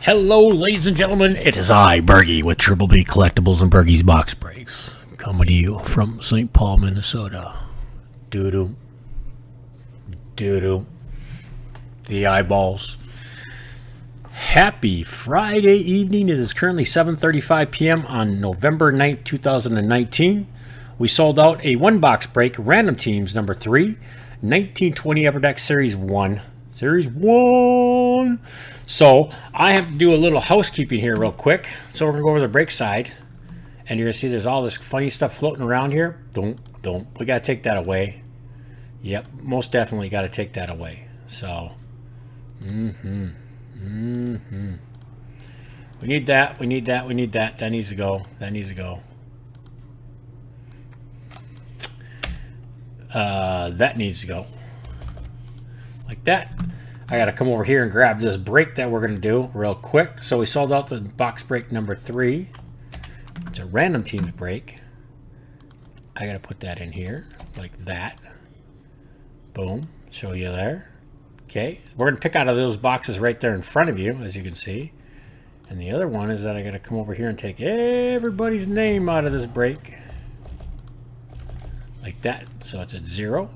Hello, ladies and gentlemen. It is I, Bergie, with Triple B Collectibles and Bergie's Box Breaks, coming to you from St. Paul, Minnesota. Doo-doo. Doo-doo. The eyeballs. Happy Friday evening. It is currently 7:35 p.m. on November 9th, 2019. We sold out a one-box break, Random Teams number 3, 1920 Upper Deck Series 1. Series 1. So I have to do a little housekeeping here real quick. So we're going to go over the break side. And you're going to see there's all this funny stuff floating around here. Don't. We got to take that away. Yep, most definitely got to take that away. So, We need that. That needs to go. That needs to go. Like that. I got to come over here and grab this break that we're going to do real quick. So we sold out the box break number 3. It's a Random Teams break. I got to put that in here like that. Boom. Show you there. Okay. We're going to pick out of those boxes right there in front of you, as you can see. And the other one is that I got to come over here and take everybody's name out of this break. Like that. So it's at 0.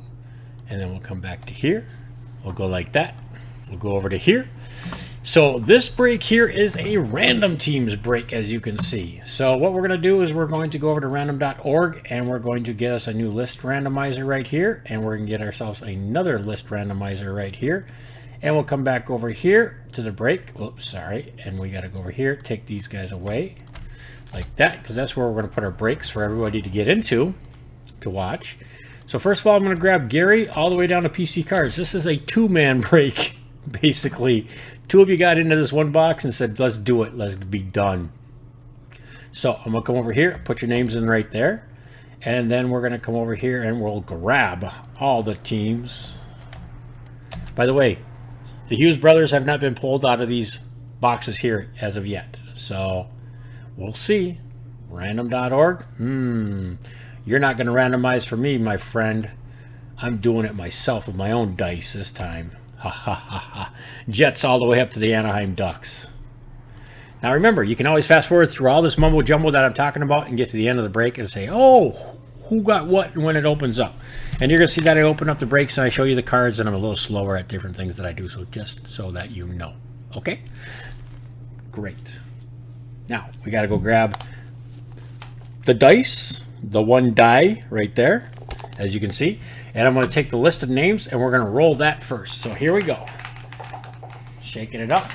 And then we'll come back to here. We'll go like that. We'll go over to here. So this break here is a Random Teams break, as you can see. So what we're going to do is we're going to go over to random.org and we're going to get us a new list randomizer right here. And we're going to get ourselves another list randomizer right here. And we'll come back over here to the break. Oops, sorry. And we got to go over here, take these guys away like that, because that's where we're going to put our breaks for everybody to get into, to watch. So first of all, I'm going to grab Gary all the way down to PC Cards. This is a 2-man break, basically. 2 of you got into this one box and said, let's do it. Let's be done. So I'm going to come over here, put your names in right there. And then we're going to come over here and we'll grab all the teams. By the way, the Hughes brothers have not been pulled out of these boxes here as of yet. So we'll see. Random.org. You're not going to randomize for me, my friend. I'm doing it myself with my own dice this time. Ha ha ha ha. Jets all the way up to the Anaheim Ducks. Now remember, you can always fast forward through all this mumbo jumbo that I'm talking about and get to the end of the break and say, oh, who got what when it opens up. And you're going to see that I open up the breaks and I show you the cards and I'm a little slower at different things that I do. So just so that you know. Okay? Great. Now, we got to go grab the dice. The one die right there, as you can see. And I'm going to take the list of names and we're going to roll that first. So here we go. Shaking it up.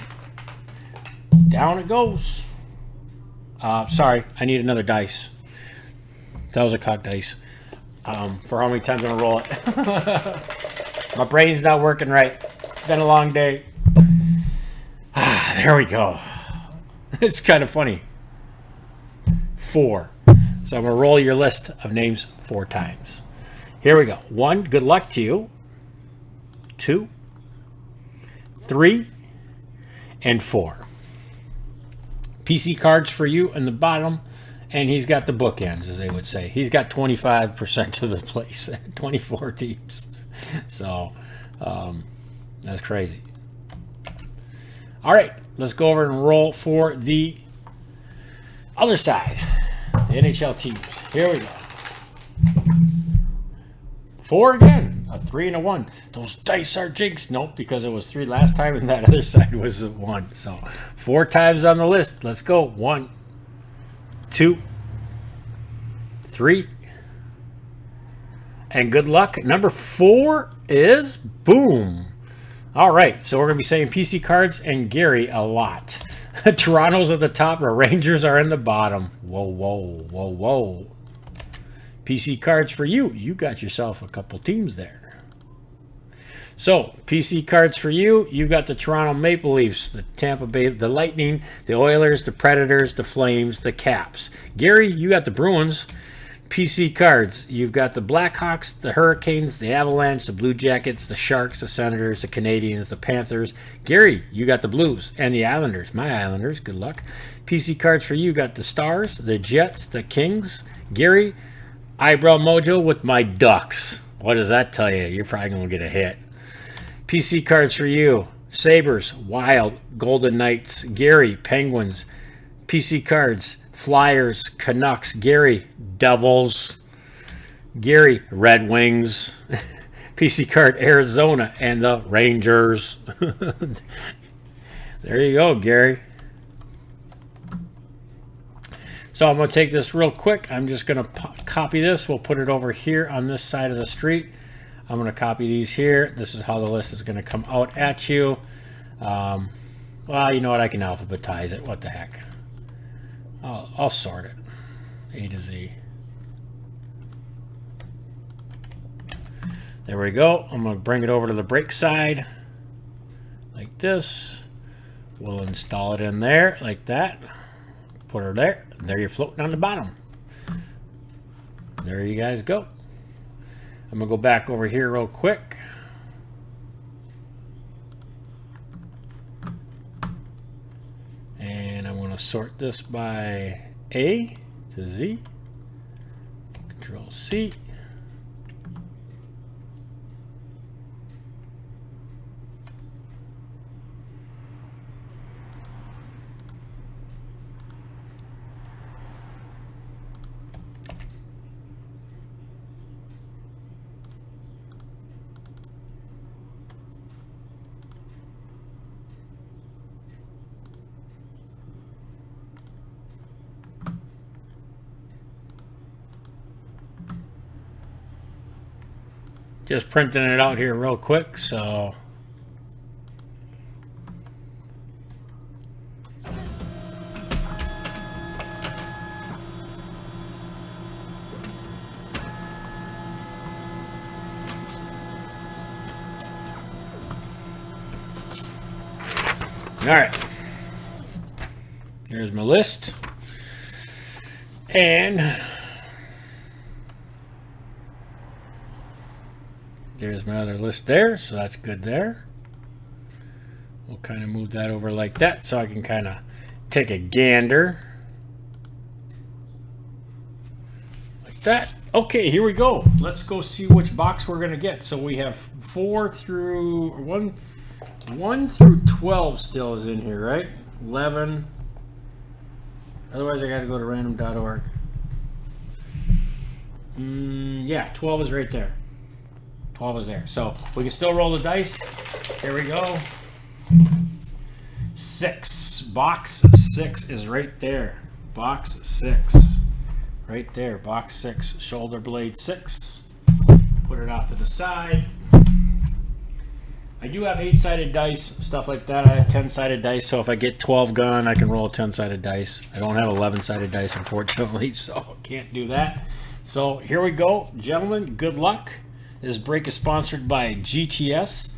Down it goes. Sorry, I need another dice. That was a cocked dice. For how many times I'm going to roll it. My brain's not working right. It's been a long day. There we go. It's kind of funny. 4. So I'm going to roll your list of names 4 times. Here we go. 1, good luck to you. 2, 3, and 4. PC Cards for you in the bottom. And he's got the bookends, as they would say. He's got 25% of the place. 24 teams. So, that's crazy. All right. Let's go over and roll for the other side. The NHL teams. Here we go. 4 again. A 3 and a 1. Those dice are jinxed. Nope, because it was 3 last time and that other side was a 1. So 4 times on the list. Let's go. 1, 2, 3. And good luck. Number 4 is boom. All right. So we're going to be saying PC Cards and Gary a lot. Toronto's at the top, or Rangers are in the bottom. Whoa, whoa, whoa, whoa. PC Cards for you. You got yourself a couple teams there. So, PC Cards for you. You got the Toronto Maple Leafs, the Tampa Bay, the Lightning, the Oilers, the Predators, the Flames, the Caps. Gary, you got the Bruins. PC Cards, you've got the Blackhawks, the Hurricanes, the Avalanche, the Blue Jackets, the Sharks, the Senators, the Canadiens, the Panthers. Gary, you got the Blues and the Islanders. My Islanders, good luck. PC Cards for you got the Stars, the Jets, the Kings. Gary, Eyebrow Mojo with my Ducks. What does that tell you? You're probably going to get a hit. PC Cards for you. Sabres, Wild, Golden Knights, Gary, Penguins, PC Cards, Flyers, Canucks, Gary, Devils, Gary, Red Wings, PC Card, Arizona, and the Rangers. There you go, Gary. So I'm going to take this real quick. I'm just going to copy this. We'll put it over here on this side of the street. I'm going to copy these here. This is how the list is going to come out at you. Well, you know what? I can alphabetize it. What the heck? I'll sort it. A to Z. There we go. I'm going to bring it over to the break side like this. We'll install it in there like that. Put her there. There you're floating on the bottom. There you guys go. I'm going to go back over here real quick. And I'm going to sort this by A to Z. Control C. Just printing it out here real quick, so all right. There's my list. And there's my other list there, so that's good there. We'll kind of move that over like that so I can kind of take a gander. Like that. Okay, here we go. Let's go see which box we're going to get. So we have 1 through 12 still is in here, right? 11. Otherwise, I got to go to random.org. Yeah, 12 is right there. 12 is there. So we can still roll the dice. Here we go. 6. Box 6 is right there. Box 6. Right there. Box 6. Shoulder blade 6. Put it off to the side. I do have 8-sided dice, stuff like that. I have 10-sided dice, so if I get 12 gun, I can roll a 10-sided dice. I don't have 11-sided dice, unfortunately, so can't do that. So here we go, gentlemen. Good luck. This break is sponsored by GTS.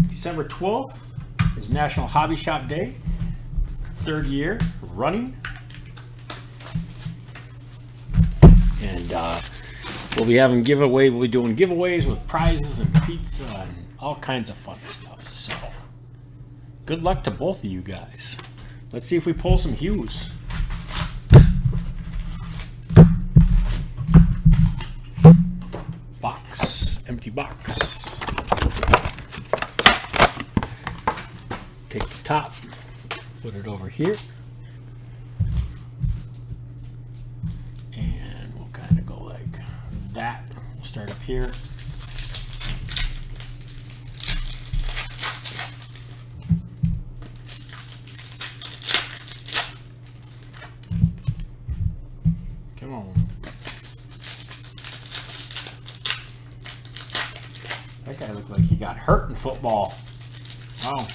December 12th is National Hobby Shop Day. 3rd year running. And we'll be having giveaway. We'll be doing giveaways with prizes and pizza and all kinds of fun stuff. So good luck to both of you guys. Let's see if we pull some hues. Box. Empty box. Take the top. Put it over here. And we'll kind of go like that. We'll start up here. Come on. That guy looked like he got hurt in football. Wow.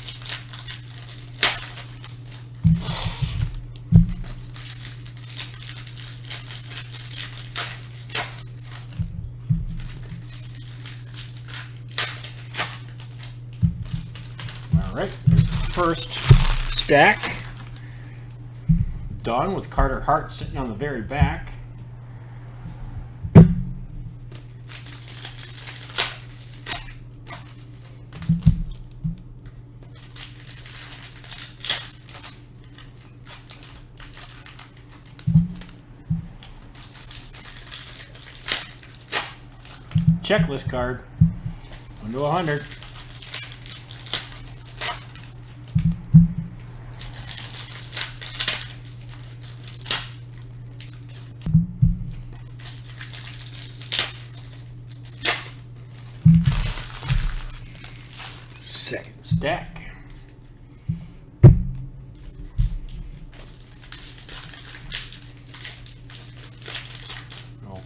All right, first stack done with Carter Hart sitting on the very back. Checklist card, 1 to 100. stack.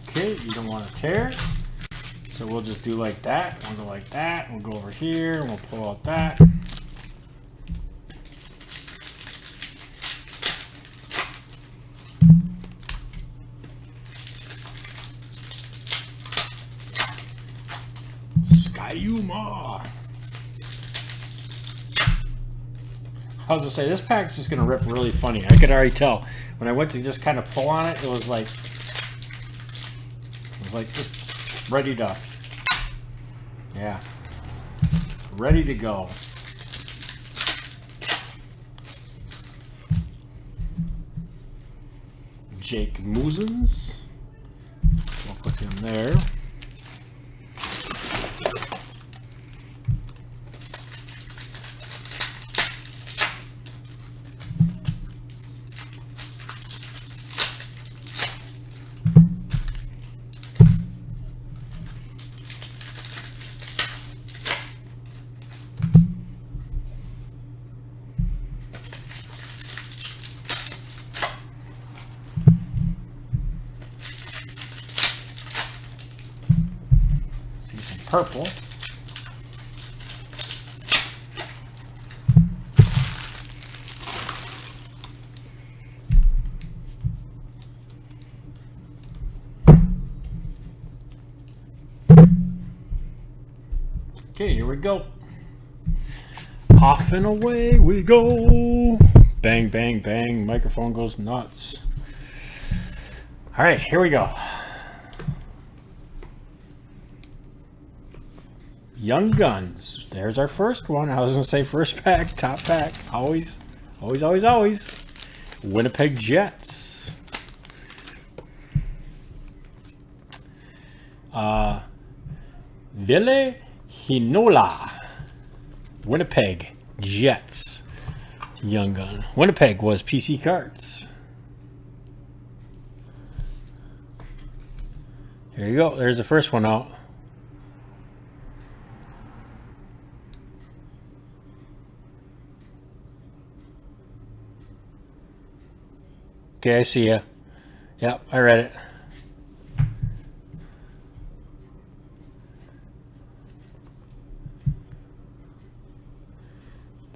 Okay, you don't want to tear. So we'll just do like that. We'll go like that. We'll go over here and we'll pull out that. Skyuma. I was gonna say this pack is just gonna rip really funny. I could already tell when I went to just kind of pull on it. It was like just ready to, yeah, ready to go. Jake Moosens. We'll put him there. Purple. Okay, here we go. Off and away we go. Bang, bang, bang. Microphone goes nuts. All right, here we go. Young Guns. There's our first one. I was going to say first pack, top pack. Always, always, always, always. Winnipeg Jets. Ville Hinola. Winnipeg Jets. Young Gun. Winnipeg was PC Cards. Here you go. There's the first one out. Okay, I see ya. Yep, I read it.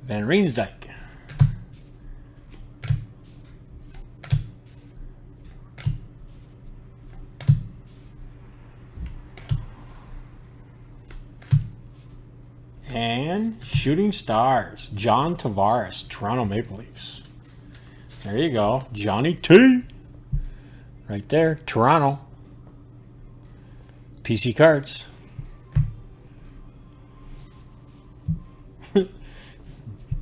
Van Riemsdyk. And Shooting Stars. John Tavares, Toronto Maple Leafs. There you go. Johnny T. Right there. Toronto. PC Cards.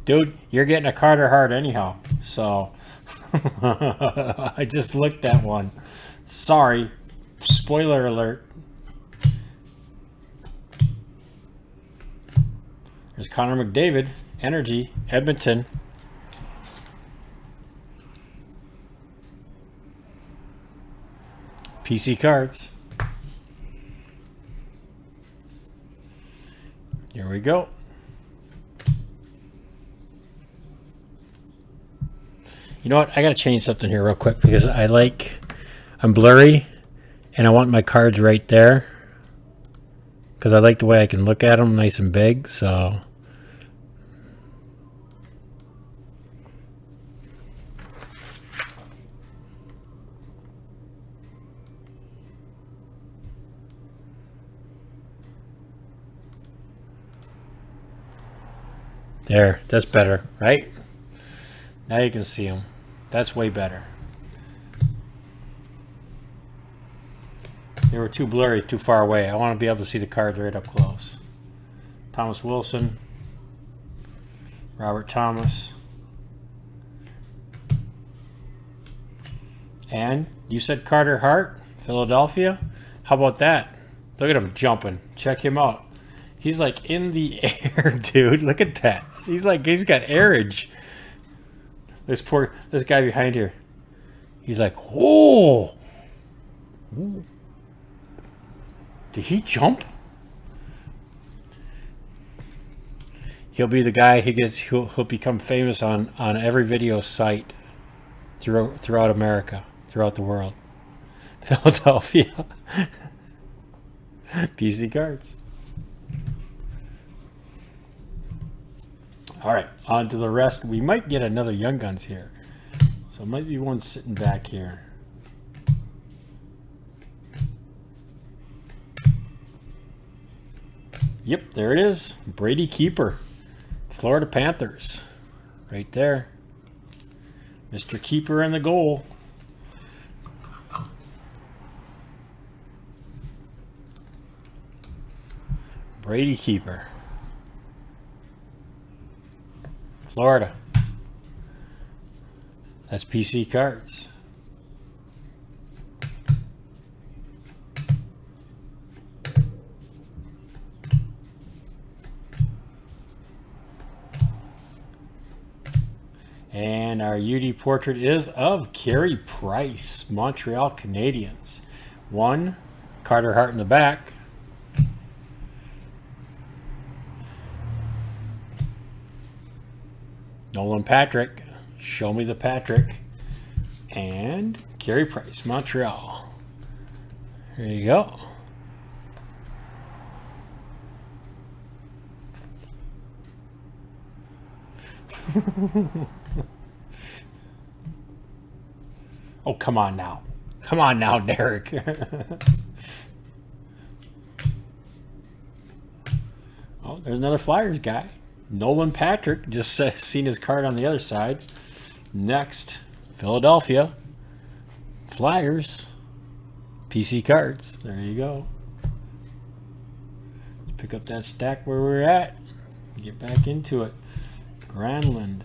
Dude, you're getting a Carter Hart anyhow. So, I just looked at one. Sorry. Spoiler alert. There's Connor McDavid. Energy. Edmonton. PC Cards. Here we go. You know what? I got to change something here real quick because I'm blurry and I want my cards right there because I like the way I can look at them nice and big. So there, that's better, right? Now you can see them. That's way better. They were too blurry, too far away. I want to be able to see the cards right up close. Thomas Wilson. Robert Thomas. And you said Carter Hart, Philadelphia? How about that? Look at him jumping. Check him out. He's like in the air, dude. Look at that. He's got airage. This guy behind here. He's like, whoa. Ooh. Did he jump? He'll be the guy. He'll become famous on every video site throughout America, throughout the world. Philadelphia. PC cards. All right, on to the rest. We might get another Young Guns here. So it might be one sitting back here. Yep, there it is. Brady Keeper. Florida Panthers. Right there. Mr. Keeper in the goal. Brady Keeper. Florida. That's PC cards. And our UD portrait is of Carey Price, Montreal Canadiens. 1, Carter Hart in the back. Nolan Patrick, show me the Patrick. And Carey Price, Montreal. There you go. Oh, come on now. Come on now, Derek. Oh, there's another Flyers guy. Nolan Patrick. Just seen his card on the other side. Next, Philadelphia. Flyers. PC cards. There you go. Let's pick up that stack where we're at. Get back into it. Granlund.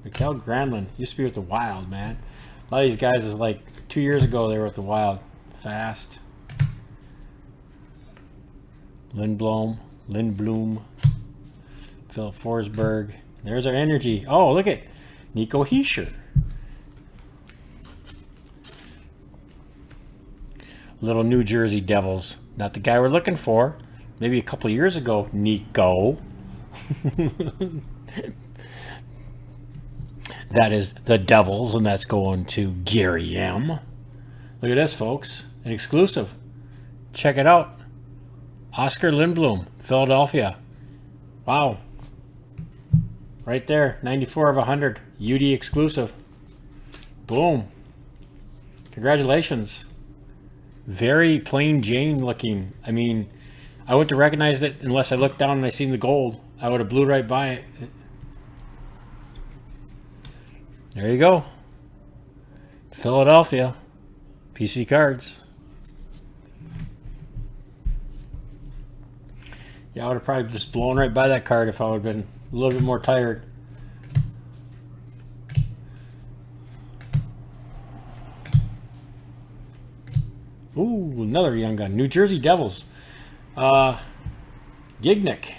Mikael Granlund. Used to be with the Wild, man. A lot of these guys is like 2 years ago they were with the Wild. Fast. Lindblom. Phil Forsberg. There's our energy. Oh, look at Nico Hischier. Little New Jersey Devils. Not the guy we're looking for. Maybe a couple of years ago, Nico. That is the Devils, and that's going to Gary M. Look at this, folks. An exclusive. Check it out. Oscar Lindblom, Philadelphia. Wow. Right there. 94 of 100. UD exclusive. Boom. Congratulations. Very plain Jane looking. I mean, I wouldn't have recognized it unless I looked down and I seen the gold. I would have blew right by it. There you go. Philadelphia. PC cards. Yeah, I would have probably just blown right by that card if I would have been a little bit more tired. Ooh, another young gun. New Jersey Devils. Gignac.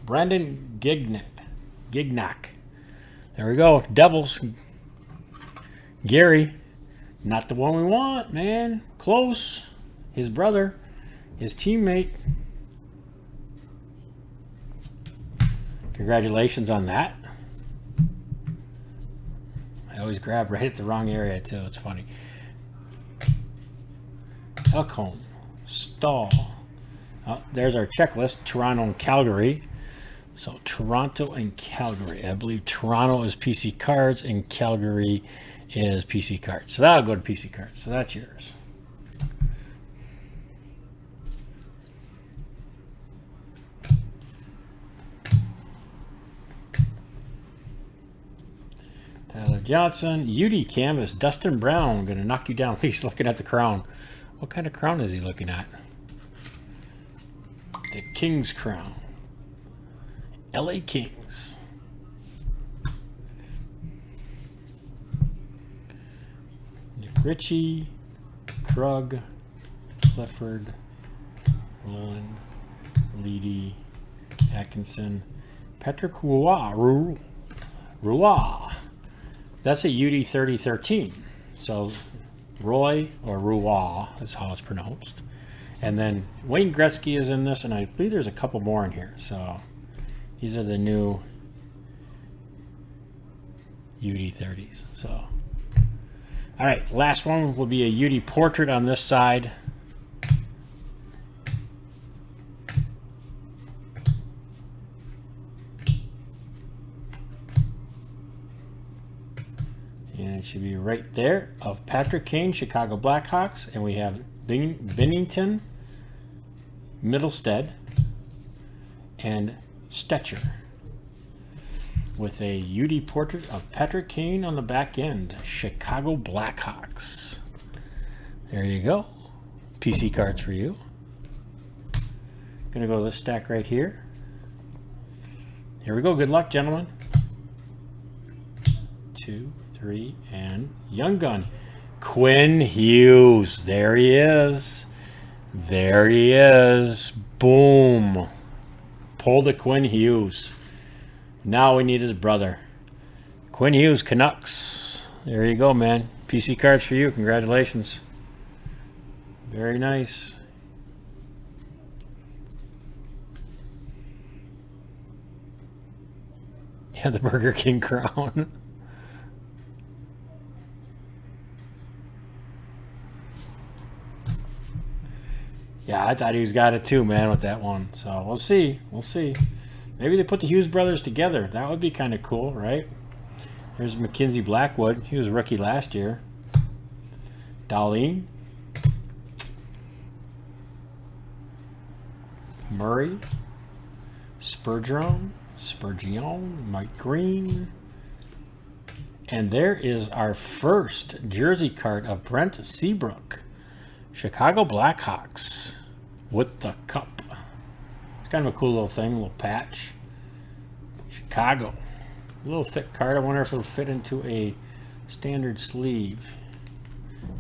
Brandon Gignac. There we go. Devils. Gary. Not the one we want, man. Close. His brother. His teammate. Congratulations on that. I always grab right at the wrong area, too. It's funny. Elcombe. Stahl. Oh, there's our checklist. Toronto and Calgary. So Toronto and Calgary. I believe Toronto is PC cards and Calgary is PC cards. So that'll go to PC cards. So that's yours. Tyler Johnson. UD canvas. Dustin Brown. Going to knock you down. He's looking at the crown. What kind of crown is he looking at? The King's crown. LA Kings. Nick Ritchie, Krug, Clifford, Roland, Leedy, Atkinson, Patrick Roy. That's a UD 3013. So Roy or Roy is how it's pronounced. And then Wayne Gretzky is in this, and I believe there's a couple more in here. So These are the new UD30s. So, all right, last one will be a UD portrait on this side. And it should be right there of Patrick Kane, Chicago Blackhawks. And we have Binnington, Middlestead, and Stetcher. With a UD portrait of Patrick Kane on the back end. Chicago Blackhawks. There you go. PC cards for you. Gonna go to this stack right here. Here we go. Good luck, gentlemen. 2, 3, and Young Gun. Quinn Hughes. There he is. There he is. Boom. Pull the Quinn Hughes. Now we need his brother. Quinn Hughes, Canucks. There you go, man. PC cards for you. Congratulations. Very nice. Yeah, the Burger King crown. Yeah, I thought he's got it too, man, with that one. So we'll see. We'll see. Maybe they put the Hughes brothers together. That would be kind of cool, right? There's Mackenzie Blackwood. He was rookie last year. Darlene. Murray. Spurgeon. Mike Green. And there is our first jersey card of Brent Seabrook. Chicago Blackhawks with the cup. It's kind of a cool little thing, a little patch. Chicago. A little thick card. I wonder if it'll fit into a standard sleeve.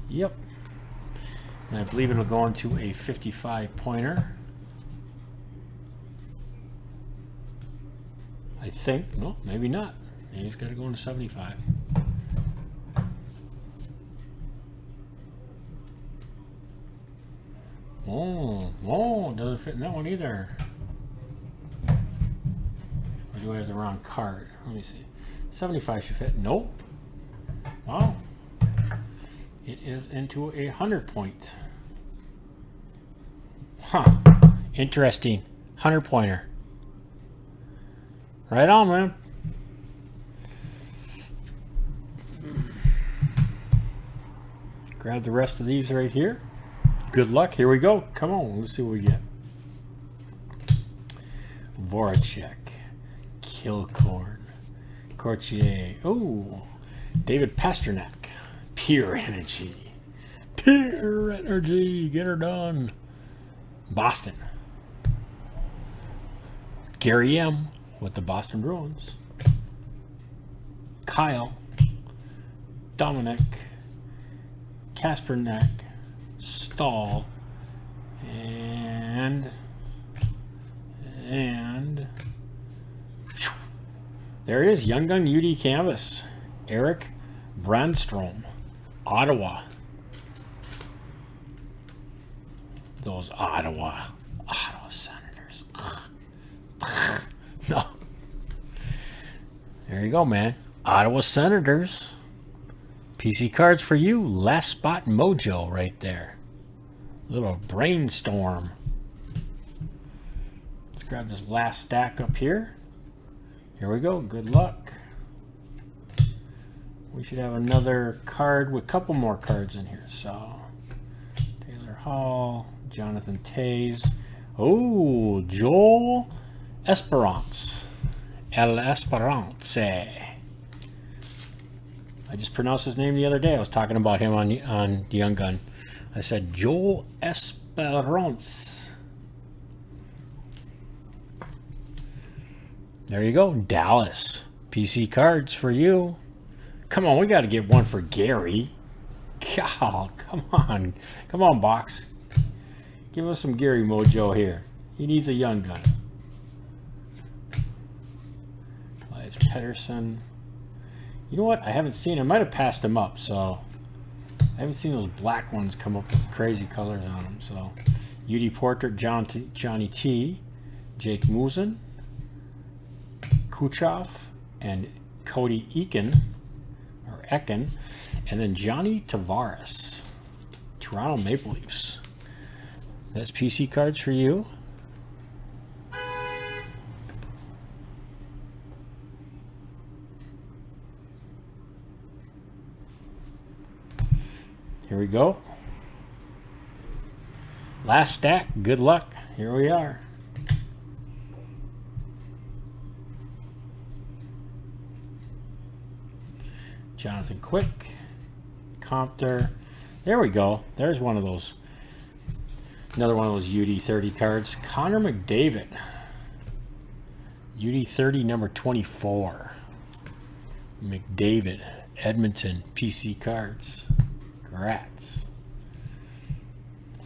Yep. And I believe it'll go into a 55 pointer. I think. No, maybe not. Maybe it's got to go into 75. Oh, doesn't fit in that one either. Or do I have the wrong card? Let me see. 75 should fit. Nope. Wow. It is into a 100 point. Huh. Interesting. 100 pointer. Right on, man. Grab the rest of these right here. Good luck. Here we go. Come on. Let's see what we get. Voracek. Kilcorn. Courtier. Oh. David Pasternak. Pure Energy. Pure Energy. Get her done. Boston. Gary M. with the Boston Bruins. Kyle. Dominic. Kaspernak. Stahl, and there it is, Young Gun UD Canvas, Eric Brandstrom, Ottawa. Those Ottawa Senators. No. There you go, man. Ottawa Senators. PC cards for you. Last spot mojo right there. Little brainstorm. Let's grab this last stack up here. Here we go. Good luck. We should have another card with a couple more cards in here. So, Taylor Hall, Jonathan Tays. Oh, Joel Esperance. El Esperance. I just pronounced his name the other day. I was talking about him on Young Gun. I said Joel Esperance. There you go. Dallas. PC cards for you. Come on, we got to get one for Gary. God, come on. Come on, box. Give us some Gary mojo here. He needs a Young Gun. Elias Pettersson. You know what? I haven't seen. I might have passed them up, so I haven't seen those black ones come up with crazy colors on them. So, UD Portrait, Johnny T, Jake Musen, Kucherov and Cody Eakin, or Ekin, and then Johnny Tavares, Toronto Maple Leafs. That's PC cards for you. Here we go. Last stack. Good luck. Here we are. Jonathan Quick. Compter. There we go. There's one of those. Another one of those UD30 cards. Connor McDavid. UD30 number 24. McDavid. Edmonton. PC cards. Gratz.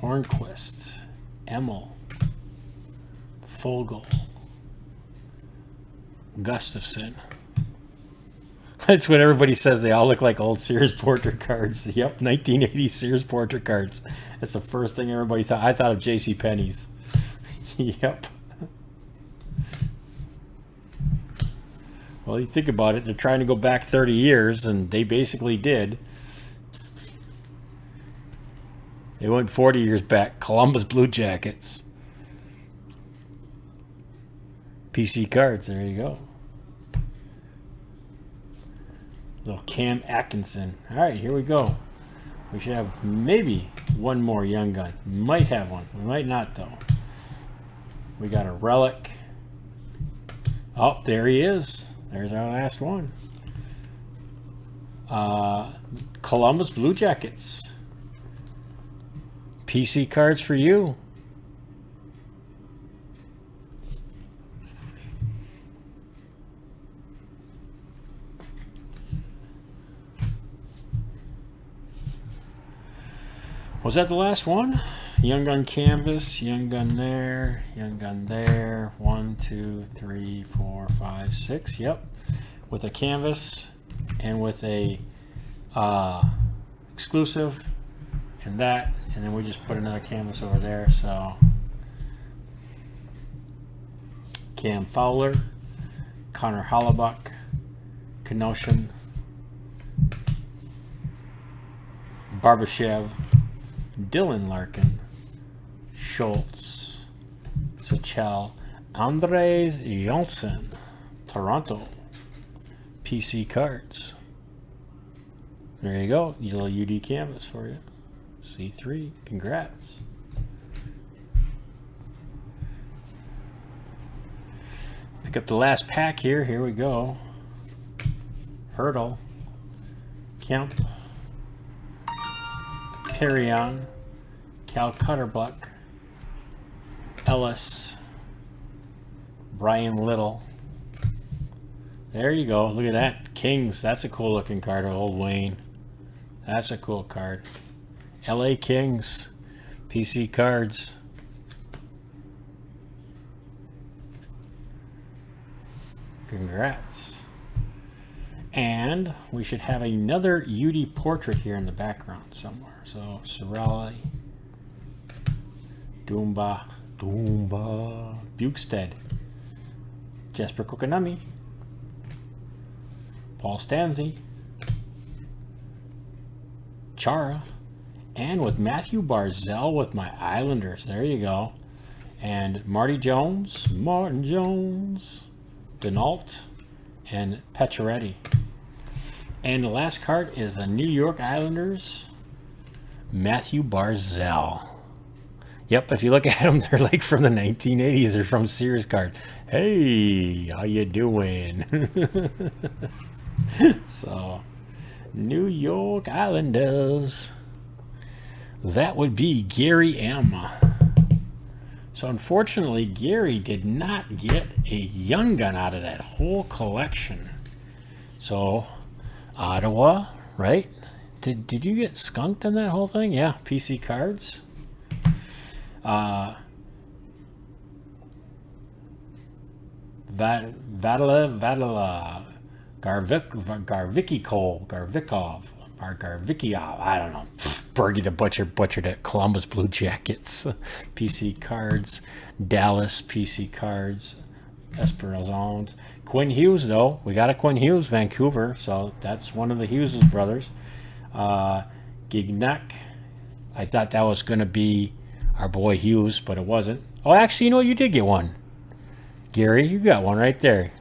Hornquist. Emmel. Fogel. Gustafson. That's what everybody says. They all look like old Sears portrait cards. Yep, 1980 Sears portrait cards. That's the first thing everybody thought. I thought of J.C. Penney's. Yep. Well, you think about it. They're trying to go back 30 years, and they basically did. They went 40 years back. Columbus Blue Jackets. PC cards. There you go. Little Cam Atkinson. All right, here we go. We should have maybe one more Young Gun. Might have one. We might not, though. We got a relic. Oh, there he is. There's our last one. Columbus Blue Jackets. PC cards for you. Was that the last one? Young Gun canvas, Young Gun there, Young Gun there. 1, 2, 3, 4, 5, 6. Yep. With a canvas and with a exclusive and that. And then we just put another canvas over there. So Cam Fowler, Connor Hollebuck, Kenoshan, Barbashev, Dylan Larkin, Schultz, Sachel, Andres Johnson, Toronto, PC cards. There you go, little UD canvas for you. C3, congrats. Pick up the last pack here. Here we go. Hurdle, Kemp, Perrion, Cal Cutterbuck, Ellis, Brian Little. There you go. Look at that. Kings. That's a cool looking card. Old Wayne. That's a cool card. LA Kings. PC cards. Congrats. And we should have another UD portrait here in the background somewhere. So Sorelli, Dumba, Bukestead, Jesper Kokonami, Paul Stanzi, Chara, and with Matthew Barzell with my Islanders. There you go. And Martin Jones, Denault, and Pacioretty. And the last card is the New York Islanders, Matthew Barzell. Yep, if you look at them, they're like from the 1980s. They're from Sears card. Hey, how you doing? So, New York Islanders. That would be Gary M. So unfortunately, Gary did not get a Young Gun out of that whole collection. So, Ottawa, right? Did you get skunked on that whole thing? Yeah, PC cards. Vadala, Garvikov, I don't know. Bergie the butchered it. Columbus Blue Jackets, PC cards. Dallas PC cards. Esperanza. Quinn Hughes, though. We got a Quinn Hughes, Vancouver. So that's one of the Hughes brothers. Gignac. I thought that was going to be our boy Hughes, but it wasn't. Oh, actually, you know what? You did get one. Gary, you got one right there.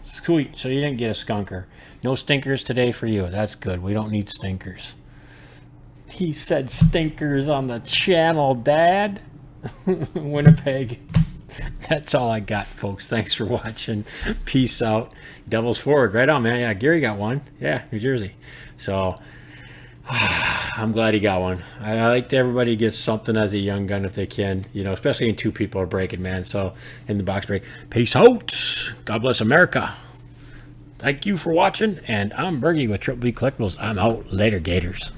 Sweet. So you didn't get a skunker. No stinkers today for you. That's good. We don't need stinkers. He said stinkers on the channel, Dad. Winnipeg. That's all I got, folks. Thanks for watching. Peace out. Devils forward. Right on, man. Yeah, Gary got one. Yeah, New Jersey. So I'm glad he got one. I like to everybody gets something as a young gun if they can, you know, especially when two people are breaking, man. So in the box break. Peace out. God bless America. Thank you for watching. And I'm Bergie with Triple B Collectibles. I'm out. Later, Gators.